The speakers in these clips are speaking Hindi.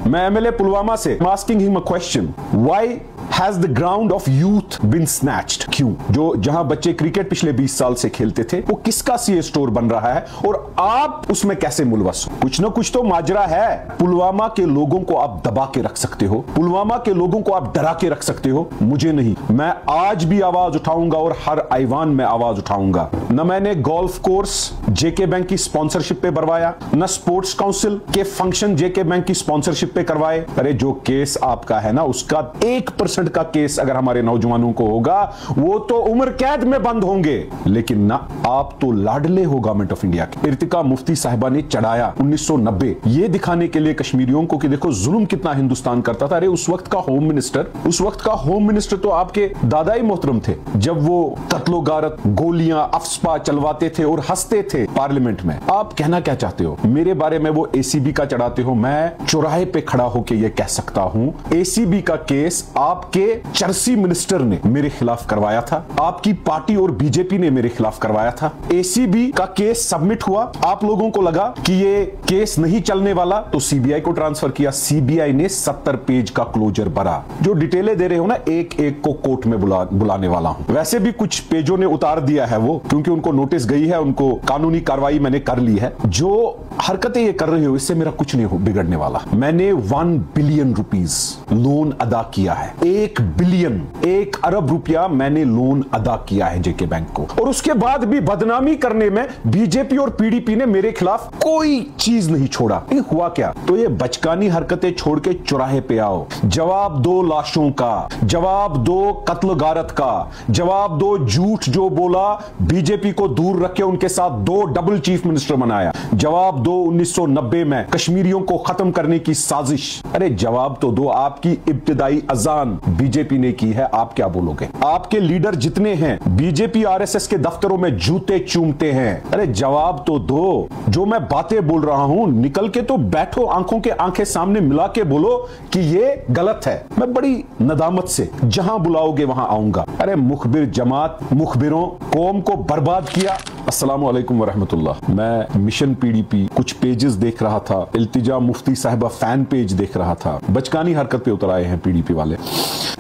मैं एमएलए पुलवामा से asking him a question, why has the ground of youth been snatched? क्यों? जो जहां बच्चे क्रिकेट पिछले 20 साल से खेलते थे वो किसका सीए स्टोर बन रहा है और आप उसमें कैसे मुलवस हो? कुछ ना कुछ तो माजरा है। पुलवामा के लोगों को आप दबा के रख सकते हो, पुलवामा के लोगों को आप डरा के रख सकते हो, मुझे नहीं। मैं आज भी आवाज उठाऊंगा और हर आईवान में आवाज उठाऊंगा। न मैंने गोल्फ कोर्स जेके बैंक की स्पॉन्सरशिप पे बनवाया, न स्पोर्ट्स काउंसिल के फंक्शन जेके बैंक की स्पॉन्सरशिप पे करवाए। अरे जो केस आपका है ना, उसका 1% का केस अगर हमारे नौजवानों को होगा वो तो उम्र कैद में बंद होंगे। लेकिन ना, आप तो लाडले हो गवर्नमेंट ऑफ इंडिया के। इर्तिका मुफ्ती साहिबा ने चढ़ाया 1990 ये दिखाने के लिए कश्मीरियों को कि देखो जुल्म कितना हिंदुस्तान करता था। अरे उस वक्त का होम मिनिस्टर तो आपके दादा ही मोहतरम थे, जब वो कत्लो गारत, गोलियां, अफस्पा चलवाते थे और हंसते थे पार्लियामेंट में। आप कहना क्या चाहते हो मेरे बारे में? वो एसीबी का चढ़ाते हो। मैं चौराहे पे खड़ा होकर यह कह सकता हूं, एसीबी का केस आपके चर्सी मिनिस्टर ने मेरे खिलाफ करवाया था, आपकी पार्टी और बीजेपी ने मेरे खिलाफ करवाया था। एसीबी का केस सबमिट हुआ, आप लोगों को लगा कि ये केस नहीं चलने वाला तो सीबीआई को ट्रांसफर किया। सीबीआई ने 70 पेज का क्लोजर भरा। जो डिटेलें दे रहे हो ना, एक एक को कोर्ट में बुलाने वाला हूं। वैसे भी कुछ पेजों ने उतार दिया है वो, क्योंकि उनको नोटिस गई है, उनको कानूनी कार्रवाई मैंने कर ली है। जो हरकतें ये कर रहे हो इससे मेरा कुछ नहीं बिगड़ने वाला। मैंने 1 बिलियन रुपीस लोन अदा किया है। 1 बिलियन, 1 अरब रुपया मैंने लोन अदा किया है जेके बैंक को, और उसके बाद भी बदनामी करने में बीजेपी और पीडीपी ने मेरे खिलाफ कोई चीज नहीं छोड़ा। ये हुआ क्या? तो ये बचकानी हरकतें छोड़ के चौराहे पे आओ, जवाब दो लाशों का, जवाब दो कत्ल गारत का, जवाब दो झूठ जो बोला, बीजेपी को दूर रखे, उनके साथ 2 डबल चीफ मिनिस्टर बनाया। जवाब दो 1990 में कश्मीरियों को खत्म करने की साजिश। अरे जवाब तो दो। आपकी इब्तिदाई अजान बीजेपी ने की है, आप क्या बोलोगे? आपके लीडर जितने हैं बीजेपी आरएसएस के दफ्तरों में जूते चूमते हैं। अरे जवाब तो दो। जो मैं बातें बोल रहा हूं निकल के तो बैठो, आंखों के आंखें सामने मिला के बोलो कि ये गलत है। मैं बड़ी नदामत से जहां बुलाओगे वहां आऊंगा। अरे मुखबिर जमात, मुखबिरों कौम को बर्बाद किया। अस्सलामु अलैकुम वरहमतुल्लाह। मैं मिशन पीडीपी कुछ पेजेस देख रहा था, इल्तिजा मुफ्ती साहिबा फैन पेज देख रहा था। बचकानी हरकत पे उतर आए हैं पीडीपी वाले।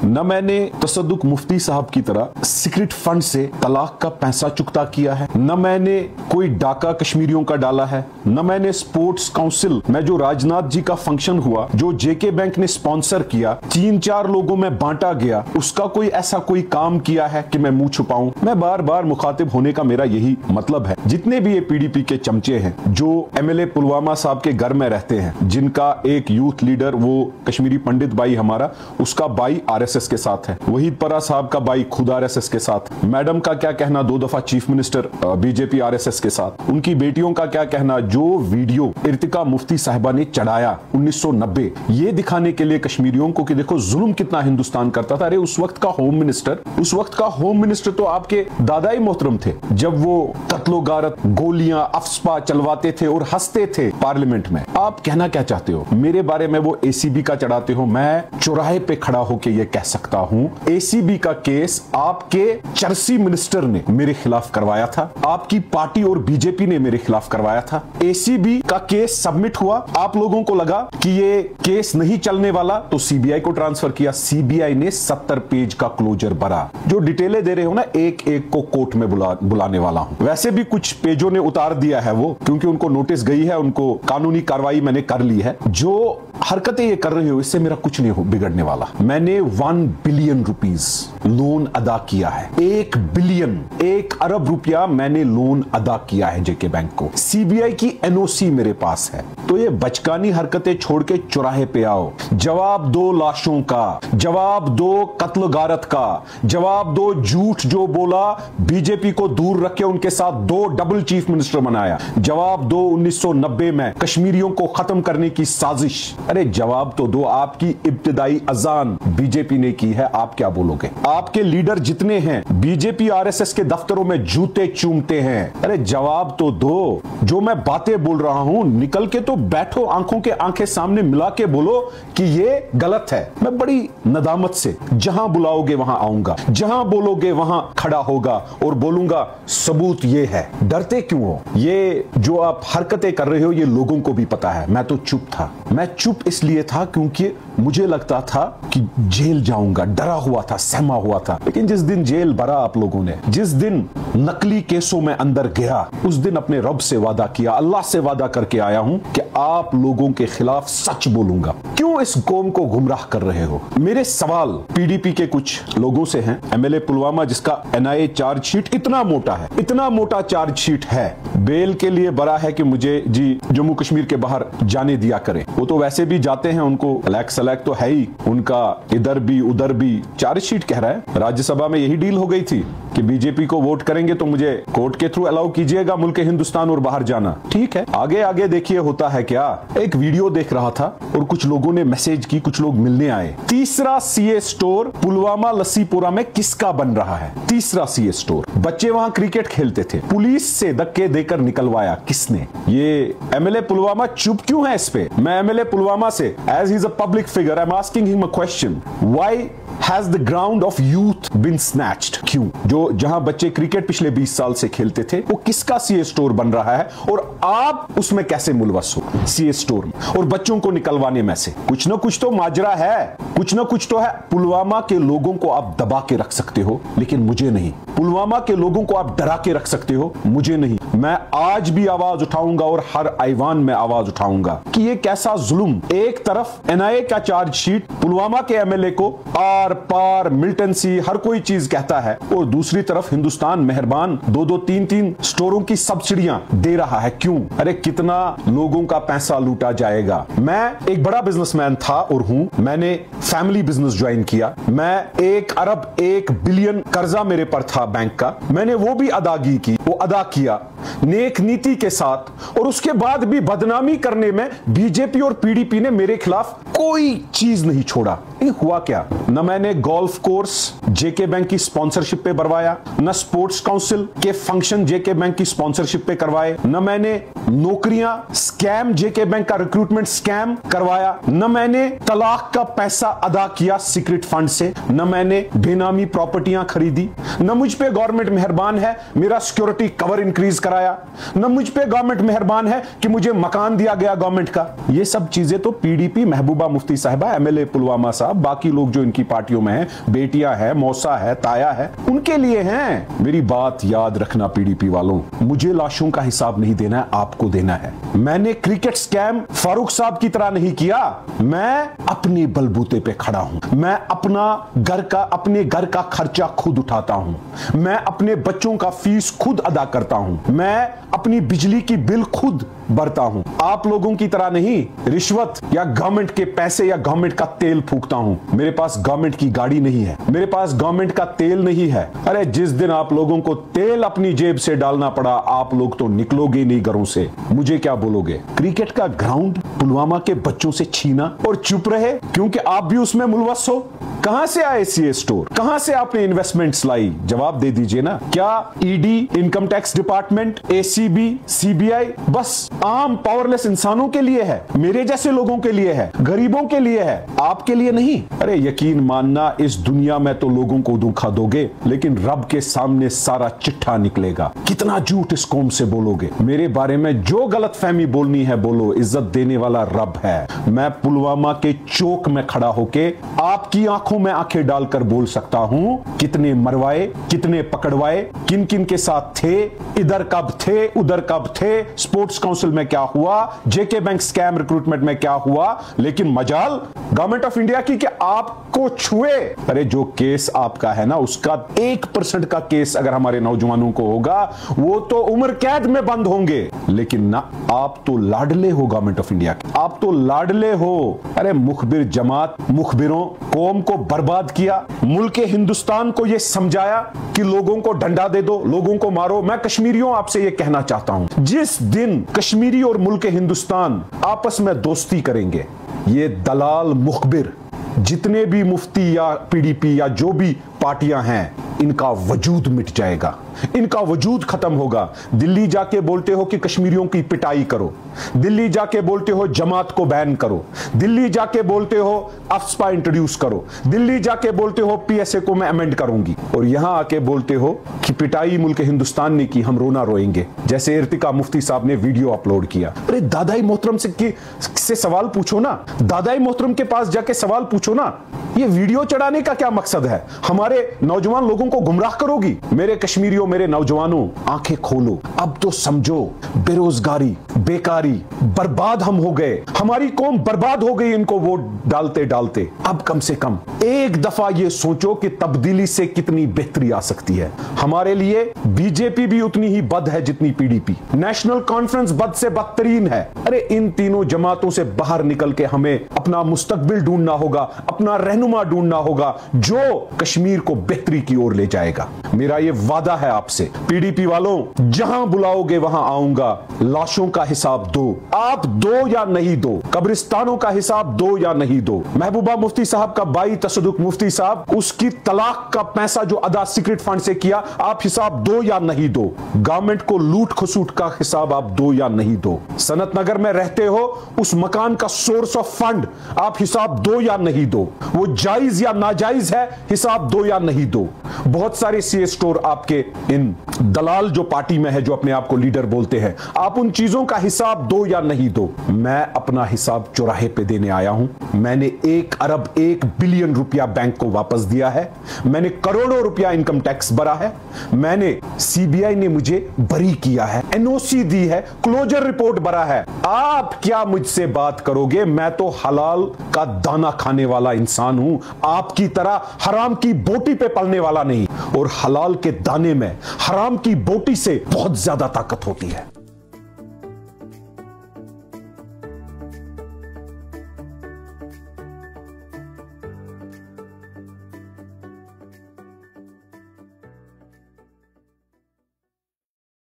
न मैंने तसद्दुक मुफ्ती साहब की तरह सीक्रेट फंड से तलाक का पैसा चुकता किया है, न मैंने कोई डाका कश्मीरियों का डाला है, न मैंने स्पोर्ट्स काउंसिल में जो राजनाथ जी का फंक्शन हुआ, जो जेके बैंक ने स्पॉन्सर किया, 3-4 लोगों में बांटा गया, उसका कोई ऐसा कोई काम किया है कि मैं मुंह छुपाऊं? मैं बार बार मुखातिब होने का मेरा यही मतलब है। जितने भी ये पीडीपी के चमचे हैं जो एमएलए पुलवामा साहब के घर में रहते हैं, जिनका एक यूथ लीडर वो कश्मीरी पंडित भाई हमारा, उसका भाई आरएसएस के साथ है, वहीद परा साहब का भाई खुद आरएसएस के साथ, मैडम का क्या कहना 2 दफा चीफ मिनिस्टर बीजेपी आरएसएस के साथ, उनकी बेटियों का क्या कहना। जो वीडियो इर्तिका मुफ्ती साहिबा ने चढ़ाया 1990 ये दिखाने के लिए कश्मीरियों को कि देखो जुल्म कितना हिंदुस्तान करता था। अरे उस वक्त का होम मिनिस्टर तो आपके दादा ही मोहतरम थे, जब वो कत्लो गारत, गोलियां, अफस्पा चलवाते थे और हंसते थे पार्लियामेंट में। आप कहना क्या चाहते हो मेरे बारे में? वो एसीबी का चढ़ाते हो। मैं चौराहे पे खड़ा होकर यह कह सकता हूं, एसीबी का केस आपके चर्सी मिनिस्टर ने मेरे खिलाफ करवाया था, आपकी पार्टी और बीजेपी ने मेरे खिलाफ करवाया था। एसीबी का केस सबमिट हुआ, आप लोगों को लगा कि ये केस नहीं चलने वाला तो सीबीआई को ट्रांसफर किया। सीबीआई ने 70 पेज का क्लोजर भरा। जो डिटेलें दे रहे हो ना, एक एक को कोर्ट में बुलाने वाला हूं। वैसे भी कुछ पेजों ने उतार दिया है वो, क्योंकि उनको नोटिस गई है, उनको कानूनी कार्रवाई मैंने कर ली है। जो हरकतें ये कर रहे हो इससे मेरा कुछ नहीं बिगड़ने वाला। मैंने 1 बिलियन रुपीस लोन अदा किया है। 1 बिलियन, 1 अरब रुपया मैंने लोन अदा किया है जेके बैंक को। सीबीआई की एनओसी मेरे पास है। तो ये बचकानी हरकतें छोड़ के चौराहे पे आओ, जवाब दो लाशों का, जवाब दो कत्ल गारत का, जवाब दो झूठ जो बोला, बीजेपी को दूर रखे, उनके साथ 2 डबल चीफ मिनिस्टर बनाया। जवाब दो 1990 में कश्मीरियों को खत्म करने की साजिश। अरे जवाब तो दो। आपकी इब्तिदाई अजान बीजेपी ने की है, आप क्या बोलोगे? आपके लीडर जितने हैं बीजेपी आरएसएस के दफ्तरों में जूते चूमते हैं। अरे जवाब तो दो। जो मैं बातें बोल रहा हूं निकल के तो बैठो, आंखों के आंखें सामने मिला के बोलो कि ये गलत है। मैं बड़ी नदामत से जहां बुलाओगे वहां आऊंगा, जहां बोलोगे वहां खड़ा होगा और बोलूंगा सबूत ये है। डरते क्यों हो? ये जो आप हरकतें कर रहे हो ये लोगों को भी पता है। मैं तो चुप था। मैं चुप इसलिए था क्योंकि मुझे लगता था कि जेल जाऊंगा, डरा हुआ था, सहमा हुआ था। लेकिन जिस दिन जेल भरा आप लोगों ने, जिस दिन नकली केसों में अंदर गया, उस दिन अपने रब से वादा किया, अल्लाह से वादा करके आया हूं कि आप लोगों के खिलाफ सच बोलूंगा। क्यों इस कौम को गुमराह कर रहे हो? मेरे सवाल पीडीपी के कुछ लोगों से हैं। एमएलए पुलवामा जिसका एनआईए चार्जशीट इतना मोटा है, इतना मोटा चार्जशीट है, बेल के लिए बड़ा है कि मुझे जी जम्मू कश्मीर के बाहर जाने दिया करें। वो तो वैसे भी जाते हैं, उनको अलग तो है ही उनका, इधर भी उधर भी। चार्जशीट कह रहा है राज्यसभा में यही डील हो गई थी कि बीजेपी को वोट करेंगे तो मुझे कोर्ट के थ्रू अलाउ कीजिएगा मुल्क हिंदुस्तान और बाहर जाना। ठीक है, आगे आगे देखिए होता है क्या। एक वीडियो देख रहा था और कुछ लोगों ने मैसेज की, कुछ लोग मिलने आए। तीसरा सीए स्टोर पुलवामा लस्सीपुरा में किसका बन रहा है? तीसरा सीए स्टोर। बच्चे वहां क्रिकेट खेलते थे, पुलिस से धक्के देकर निकलवाया किसने? ये एमएलए पुलवामा चुप क्यों है इस पे? मैं एमएलए पुलवामा से, as he is a public figure, I am asking him a question, why has the ground of youth been snatched? क्यों? जो जहां बच्चे क्रिकेट पिछले 20 साल से खेलते थे वो किसका सीए स्टोर बन रहा है और आप उसमें कैसे मुलवस हो? सीए स्टोर में और बच्चों को निकलवाने में से कुछ ना कुछ तो माजरा है, कुछ ना कुछ तो है। पुलवामा के लोगों को आप दबा के रख सकते हो लेकिन मुझे नहीं। पुलवामा के लोगों को आप डरा के रख सकते हो, मुझे नहीं। मैं आज भी आवाज उठाऊंगा और हर ऐवान में आवाज उठाऊंगा कि ये कैसा जुल्म। एक तरफ एनआईए का चार्जशीट पुलवामा के एमएलए को आर पार मिलिटेंसी हर कोई चीज कहता है और दूसरी तरफ हिंदुस्तान मेहरबान 2-2 3-3 स्टोरों की सब्सिडियां दे रहा है। क्यों? अरे कितना लोगों का पैसा लूटा जाएगा। मैं एक बड़ा बिजनेसमैन था और हूं। मैंने फैमिली बिजनेस ज्वाइन किया। मैं 1 अरब 1 बिलियन कर्जा मेरे पर था बैंक का। मैंने वो भी अदागी की, वो अदा किया नेक नीति के साथ और उसके बाद भी बदनामी करने में बीजेपी और पीडीपी ने मेरे खिलाफ कोई चीज नहीं छोड़ा। ये हुआ क्या? न मैंने गोल्फ कोर्स जेके बैंक की स्पॉन्सरशिप पे करवाया, न स्पोर्ट्स काउंसिल के फंक्शन जेके बैंक की स्पॉन्सरशिप पे करवाए, न मैंने नौकरियां स्कैम जेके बैंक का रिक्रूटमेंट स्कैम करवाया, न मैंने तलाक का पैसा अदा किया सीक्रेट फंड से, न मैंने बेनामी प्रॉपर्टियां खरीदी, न मुझ पे गवर्नमेंट मेहरबान है मेरा सिक्योरिटी कवर इंक्रीज कराया, न मुझ पे गवर्नमेंट मेहरबान है कि मुझे मकान दिया गया गवर्नमेंट का। ये सब चीजें तो पीडीपी, महबूबा मुफ्ती साहिबा, एमएलए पुलवामा साहब, बाकी लोग जो इनकी पार्टियों में हैं, बेटियां हैं, मौसा है, ताया है, उनके लिए हैं। मेरी बात याद रखना पीडीपी वालों, मुझे लाशों का हिसाब नहीं देना है, आपको देना है। मैंने क्रिकेट स्कैम फारूक साहब की तरह नहीं किया। मैं अपने बलबूते पे खड़ा हूं। मैं अपने घर का खर्चा खुद उठाता हूं। मैं अपने बच्चों का फीस खुद अदा करता हूं। मैं अपनी बिजली की बिल खुद भरता हूं। आप लोगों की तरह नहीं रिश्वत या गवर्नमेंट के पैसे या गवर्नमेंट का तेल फूकता हूं। मेरे पास गवर्नमेंट की गाड़ी नहीं है, मेरे पास गवर्नमेंट का तेल नहीं है। अरे जिस दिन आप लोगों को तेल अपनी जेब से डालना पड़ा, आप लोग तो निकलोगे नहीं घरों से। मुझे क्या बोलोगे? क्रिकेट का ग्राउंड पुलवामा के बच्चों से छीना और चुप रहे क्योंकि आप भी उसमें मुलवस हो। कहां से आए सीए स्टोर? कहां से आपने इन्वेस्टमेंट्स लाई? जवाब दे दीजिए ना। क्या ED, income tax department, ACB, CBI बस आम पावरलेस इंसानों के लिए है? मेरे जैसे लोगों के लिए है, गरीबों के लिए है, आपके लिए नहीं। अरे यकीन मानना, इस दुनिया में तो लोगों को धोखा दोगे लेकिन रब के सामने सारा चिट्ठा निकलेगा। कितना झूठ इस कौम से बोलोगे? मेरे बारे में जो गलतफहमी बोलनी है बोलो, इज्जत देने वाला रब है। मैं पुलवामा के चौक में खड़ा होके आपकी आंखों में आंखें डालकर बोल सकता हूं कितने मरवाए, कितने पकड़वाए, किन किन के साथ थे, इधर कब थे, उधर कब थे, स्पोर्ट्स काउंसिल में क्या हुआ, जेके बैंक स्कैम रिक्रूटमेंट में क्या हुआ। लेकिन मजाल गवर्नमेंट ऑफ इंडिया की कि आपको छुए। अरे जो केस आपका है ना, उसका 1% का केस अगर हमारे नौजवानों को होगा वो तो उम्र कैद में बंद होंगे। लेकिन ना, आप तो लाडले हो गवर्नमेंट ऑफ इंडिया के, आप तो लाडले हो। अरे मुखबिर जमात, मुखबिरों कौम को बर्बाद किया, मुल्क हिंदुस्तान को यह समझाया कि लोगों को डंडा दे दो, लोगों को मारो। मैं कश्मीरियों आपसे यह कहना चाहता हूं, जिस दिन कश्मीरी और मुल्क हिंदुस्तान आपस में दोस्ती करेंगे, ये दलाल मुखबिर जितने भी मुफ्ती या पीडीपी या जो भी पार्टियां हैं, इनका वजूद मिट जाएगा, इनका वजूद खत्म होगा। दिल्ली जाके बोलते हो कि कश्मीरियों की पिटाई करो, दिल्ली जाके बोलते हो जमात को बैन करो, दिल्ली जाके बोलते हो अफ्स्पा इंट्रोड्यूस करो, दिल्ली जाके बोलते हो पीएसए को मैं अमेंड करूंगी, और यहां आके बोलते हो कि पिटाई मुल्क हिंदुस्तान ने की, हम रोना रोएंगे। जैसे इर्तिका मुफ्ती साहब ने वीडियो अपलोड किया। अरे दादाई मोहतरम से सवाल पूछो ना, दादाई मोहतरम के पास जाके सवाल पूछो ना। ये वीडियो चढ़ाने का क्या मकसद है? हमारे नौजवान लोगों को गुमराह करोगी? मेरे कश्मीरियों, मेरे नौजवानों, आंखें खोलो, अब तो समझो बेरोजगारी, बेकारी, बर्बाद हम हो गए, हमारी कौम बर्बाद हो गई इनको वोट डालते डालते। अब कम से कम एक दफा ये सोचो कि तब्दीली से कितनी बेहतरी आ सकती है। हमारे लिए बीजेपी भी उतनी ही बद है जितनी पीडीपी, नेशनल कॉन्फ्रेंस बद से बदतरीन है। अरे इन तीनों जमातों से बाहर निकल के हमें अपना मुस्तकबिल ढूंढना होगा, अपना रहनुमा ढूंढना होगा जो कश्मीर को बेहतरी की ओर ले जाएगा। मेरा ये वादा है आपसे, पीडीपी वालों, जहां बुलाओगे वहां आऊंगा। लाशों का हिसाब दो, आप दो या नहीं दो, कब्रिस्तानों का हिसाब दो या नहीं दो। महबूबा मुफ्ती साहब का भाई तसदुक मुफ्ती साहब, उसकी तलाक का पैसा जो अदा सीक्रेट फंड से किया, आप हिसाब दो या नहीं दो। गवर्नमेंट को लूट खसूट का हिसाब आप दो या नहीं दो। सनत नगर में रहते हो, उस मकान का सोर्स ऑफ फंड आप हिसाब दो या नहीं दो। वो जायज या नाजायज है, हिसाब दो या नहीं दो। बहुत सारे सीए स्टोर आपके इन दलाल जो पार्टी में है, जो अपने आप को लीडर बोलते हैं, आप उन चीजों का हिसाब दो या नहीं दो। मैं अपना हिसाब चौराहे पे देने आया हूं। मैंने 1 अरब 1 बिलियन रुपया बैंक को वापस दिया है, मैंने करोड़ों रुपया इनकम टैक्स भरा है, मैंने सीबीआई ने मुझे बरी किया है, एनओसी दी है, क्लोजर रिपोर्ट भरा है। आप क्या मुझसे बात करोगे? मैं तो हलाल का दाना खाने वाला इंसान हूं, आपकी तरह हराम की बोटी पे पलने वाला नहीं। और हलाल के दाने में हराम की बोटी से बहुत ज्यादा ताकत होती है।